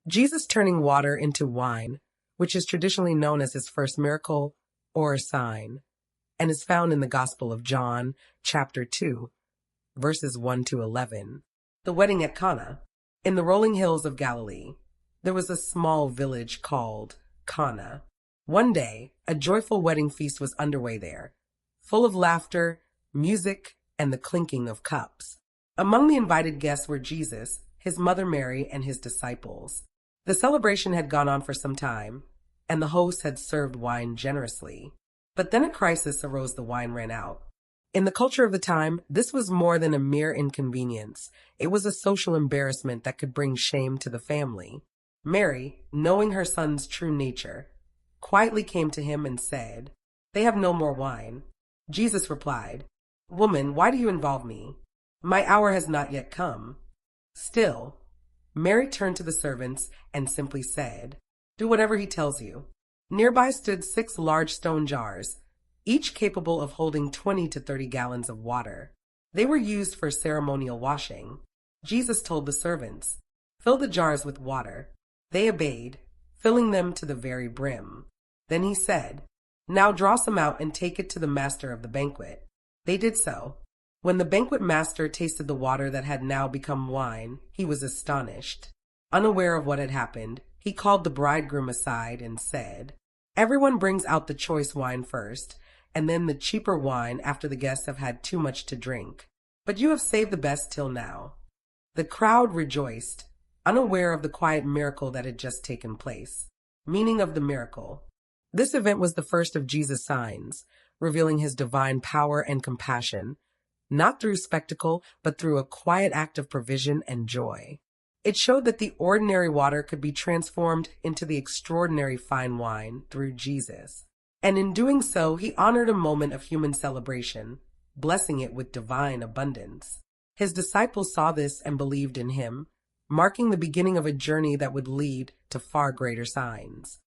Jesus turning water into wine, which is traditionally known as his first miracle or sign, and is found in the Gospel of John, chapter 2, verses 1 to 11. The wedding at Cana. In the rolling hills of Galilee, there was a small village called Cana. One day, a joyful wedding feast was underway there, full of laughter, music, and the clinking of cups. Among the invited guests were Jesus, his mother Mary, and his disciples. The celebration had gone on for some time, and the host had served wine generously. But then a crisis arose. The wine ran out. In the culture of the time, this was more than a mere inconvenience. It was a social embarrassment that could bring shame to the family. Mary, knowing her son's true nature, quietly came to him and said, "They have no more wine." Jesus replied, "Woman, why do you involve me? My hour has not yet come." Still, Mary turned to the servants and simply said, "Do whatever he tells you." Nearby stood 6 large stone jars, each capable of holding 20 to 30 gallons of water. They were used for ceremonial washing. Jesus told the servants, "Fill the jars with water." They obeyed, filling them to the very brim. Then he said, "Now draw some out and take it to the master of the banquet." They did so. When the banquet master tasted the water that had now become wine, he was astonished. Unaware of what had happened, he called the bridegroom aside and said, "Everyone brings out the choice wine first, and then the cheaper wine after the guests have had too much to drink. But you have saved the best till now." The crowd rejoiced, unaware of the quiet miracle that had just taken place. Meaning of the miracle. This event was the first of Jesus' signs, revealing his divine power and compassion, not through spectacle, but through a quiet act of provision and joy. It showed that the ordinary water could be transformed into the extraordinary fine wine through Jesus. And in doing so, he honored a moment of human celebration, blessing it with divine abundance. His disciples saw this and believed in him, marking the beginning of a journey that would lead to far greater signs.